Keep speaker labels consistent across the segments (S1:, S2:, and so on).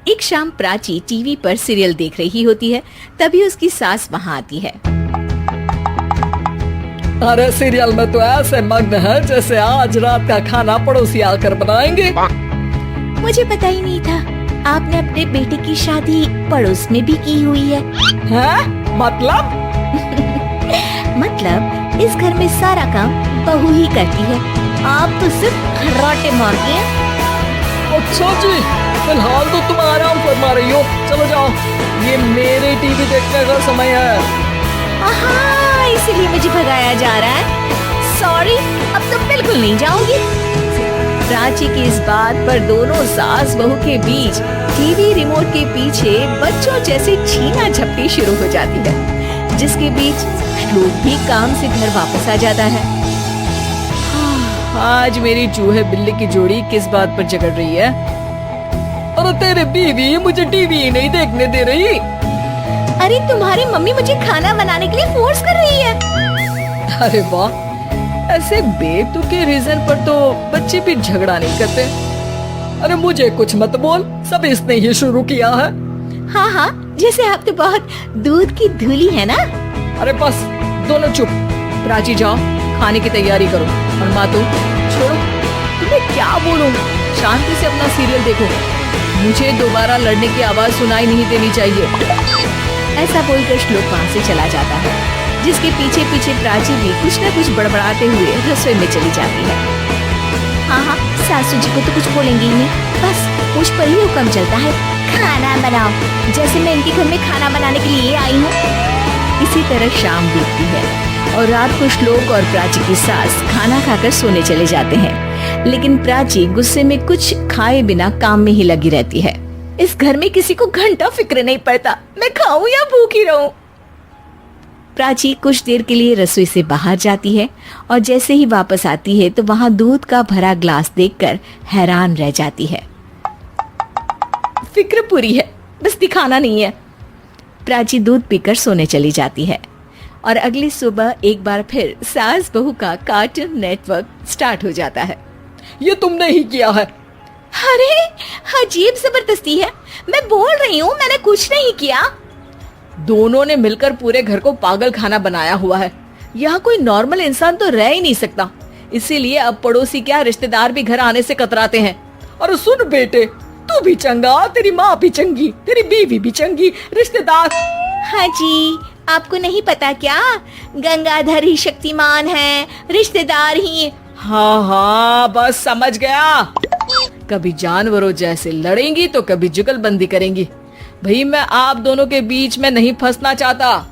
S1: एक शाम प्राची टीवी पर सीरियल देख रही होती है, तभी उसकी सास वहाँ आती है।
S2: अरे सीरियल में तो ऐसे मग्न है जैसे आज रात का खाना पड़ोसी आकर बनाएंगे।
S1: मुझे पता ही नहीं था आपने अपने बेटे की शादी पड़ोस में भी की हुई है।
S2: हैं? मतलब?
S1: मतलब इस घर में सारा काम बहू ही करती है, आप तो सिर्फ खर्राटे मारती हैं।
S2: अच्छा जी, फिलहाल तो तुम आराम फरमा रही हो, चलो जाओ, ये मेरे टीवी देखने का समय है।
S1: आहा, इसीलिए मुझे भगाया जा रहा है। सॉरी, अब तो बिल्कुल नहीं जाऊंगी। प्राची की इस बात पर दोनों सास बहू के बीच टीवी रिमोट के पीछे बच्चों जैसे छीना झपटी शुरू हो जाती है, जिसके बीच श्लोक भी काम से घर वापस आ जाता है।
S2: आज मेरी चूहे बिल्ली की जोड़ी किस बात पर झगड़ रही है? अरे तेरे बीवी मुझे टीवी ही नहीं देखने दे रही।
S1: अरे तुम्हारी मम्मी मुझे खाना बनाने के लिए फोर्स कर रही है।
S2: अरे वाह, ऐसे बेतुके रीजन पर तो बच्चे भी झगड़ा नहीं करते। अरे मुझे कुछ मत बोल, सब इसने ही शुरू किया है।
S1: हाँ हाँ, जैसे आप तो बहुत दूध की धूली है ना।
S2: अरे बस दोनों चुप, प्राची जाओ खाने की तैयारी करो, और माँ तो छोड़ो, तुम्हें क्या बोलूं, शांति से अपना सीरियल देखो, मुझे दोबारा लड़ने की आवाज सुनाई नहीं देनी चाहिए।
S1: ऐसा बोलकर श्लोक वहाँ से चला जाता है, जिसके पीछे पीछे प्राची भी कुछ न कुछ बड़बड़ाते हुए रसोई में चली जाती है। हाँ हाँ, सासू जी को तो कुछ बोलेंगे ही नहीं, बस मुझ पर ही हुक्म चलता है, खाना बनाओ, जैसे मैं इनके घर में खाना बनाने के लिए आई हूँ। इसी तरह शाम बीतती है और रात को श्लोक और प्राची की सास खाना खाकर सोने चले जाते हैं, लेकिन प्राची गुस्से में कुछ खाए बिना काम में ही लगी रहती है। इस घर में किसी को घंटा फिक्र नहीं पड़ता, मैं खाऊं या भूखी रहूं। प्राची कुछ देर के लिए रसोई से बाहर जाती है और जैसे ही वापस आती है तो वहां दूध का भरा ग्लास देखकर हैरान रह जाती है। फिक्र पूरी है, बस दिखाना नहीं है। प्राची दूध पीकर सोने चली जाती है और अगली सुबह एक बार फिर सास बहू का कार्टून नेटवर्क स्टार्ट हो जाता है।
S2: ये तुमने ही किया है।
S1: अरे अजीब जबरदस्ती है, मैं बोल रही हूँ मैंने कुछ नहीं किया।
S2: दोनों ने मिलकर पूरे घर को पागल खाना बनाया हुआ है। यहाँ कोई नॉर्मल इंसान तो रह ही नहीं सकता, इसीलिए अब पड़ोसी क्या रिश्तेदार भी घर आने से कतराते हैं। और सुन बेटे, तू भी चंगा, तेरी माँ भी चंगी, तेरी बीवी भी चंगी, रिश्तेदार।
S1: हाँ जी, आपको नहीं पता क्या, गंगाधर ही शक्तिमान है, रिश्तेदार ही।
S2: हाँ हाँ, बस समझ गया। कभी जानवरों जैसे लड़ेंगी तो कभी जुगलबंदी करेंगी। भाई मैं आप दोनों के बीच में नहीं फंसना चाहता।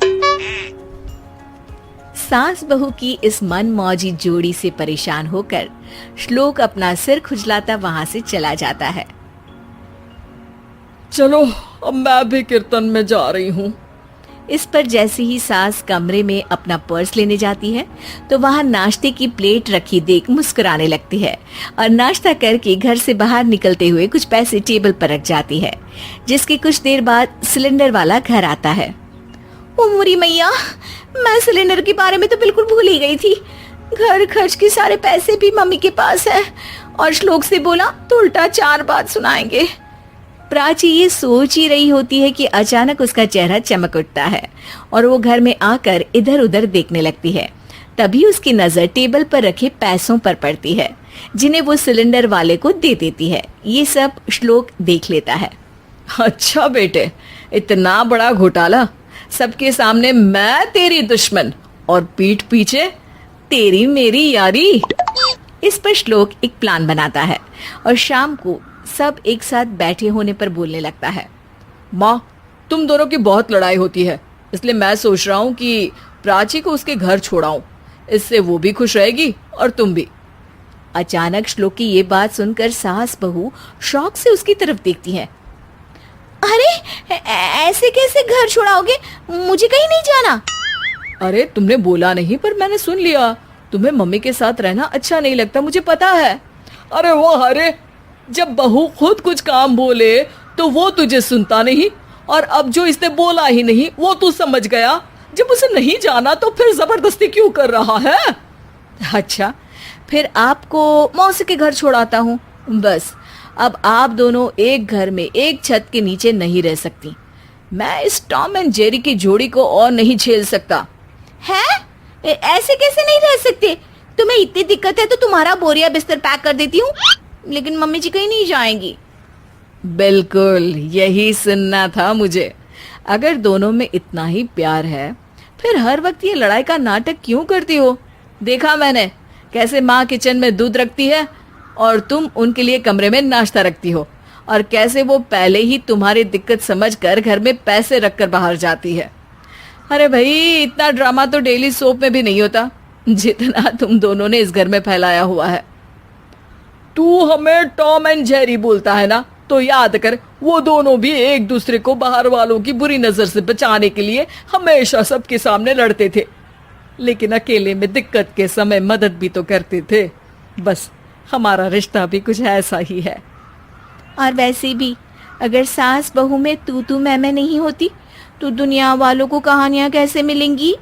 S1: सास बहू की इस मनमौजी जोड़ी से परेशान होकर श्लोक अपना सिर खुजलाता वहां से चला जाता है।
S2: चलो अब मैं भी कीर्तन में जा रही हूँ।
S1: इस पर जैसे ही सास कमरे में अपना पर्स लेने जाती है तो वहां नाश्ते की प्लेट रखी देख मुस्कुराने लगती है और नाश्ता करके घर से बाहर निकलते हुए कुछ पैसे टेबल पर रख जाती है, जिसके कुछ देर बाद सिलेंडर वाला घर आता है। ओ मोरी मैया, मैं सिलेंडर के बारे में तो बिल्कुल भूल ही गई थी। घर खर्च के सारे पैसे भी मम्मी के पास है और श्लोक से बोला तो उल्टा 4 बात सुनाएंगे। प्राची ये सोच ही रही होती है कि अचानक उसका चेहरा चमक उठता है और वो घर में आकर इधर उधर देखने लगती है। तभी उसकी नजर टेबल पर रखे पैसों पर पड़ती है, जिन्हें वो सिलेंडर वाले को दे देती है। ये सब श्लोक देख लेता है।
S2: अच्छा बेटे, इतना बड़ा घोटाला, सबके सामने मैं तेरी दुश्मन और पीठ पीछे तेरी मेरी यारी।
S1: इस पर श्लोक एक प्लान बनाता है और शाम को सब एक साथ बैठे होने पर बोलने लगता है।
S2: माँ, तुम दोनों की बहुत लड़ाई होती है, इसलिए मैं सोच रहा हूँ कि प्राची को उसके घर छोड़ाऊं, इससे वो भी खुश रहेगी और तुम भी।
S1: अचानक श्लोक की ये बात सुनकर सास बहू शौक से उसकी तरफ देखती हैं। अरे ऐसे कैसे घर छोड़ाओगे, मुझे कहीं नहीं जाना।
S2: अरे तुमने बोला नहीं पर मैंने सुन लिया, तुम्हें मम्मी के साथ रहना अच्छा नहीं लगता, मुझे पता है। अरे वो, अरे जब बहू खुद कुछ काम बोले तो वो तुझे सुनता नहीं, और अब जो इसने बोला ही नहीं वो तू समझ गया। जब उसे नहीं जाना तो फिर जबरदस्ती क्यों कर रहा है?
S1: अच्छा, फिर आपको मौसी के घर छोड़ाता हूँ, बस
S2: अब आप दोनों एक घर में एक छत के नीचे नहीं रह सकती। मैं इस टॉम एंड जेरी की जोड़ी को और नहीं झेल सकता।
S1: है? ऐसे कैसे नहीं रह सकते? तुम्हें इतनी दिक्कत है तो तुम्हारा बोरिया बिस्तर पैक कर देती हूँ, लेकिन मम्मी जी कहीं नहीं जाएंगी।
S2: बिल्कुल यही सुनना था मुझे। अगर दोनों में इतना ही प्यार है फिर हर वक्त ये लड़ाई का नाटक क्यों करती हो? देखा मैंने कैसे माँ किचन में दूध रखती है और तुम उनके लिए कमरे में नाश्ता रखती हो, और कैसे वो पहले ही तुम्हारी दिक्कत समझकर घर में पैसे रखकर बाहर जाती है। अरे भाई, इतना ड्रामा तो डेली सोप में भी नहीं होता जितना तुम दोनों ने इस घर में फैलाया हुआ है। तू हमें टॉम एंड जेरी बोलता है ना, तो याद कर वो दोनों भी एक दूसरे को बाहर वालों की बुरी नजर से बचाने के लिए हमेशा सबके सामने लड़ते थे, लेकिन अकेले में दिक्कत के समय मदद भी तो करते थे। बस हमारा रिश्ता भी कुछ ऐसा ही है।
S1: और वैसे भी अगर सास बहू में तू मैं नहीं होती तो दुनिया वालों को कहानियां कैसे मिलेंगी?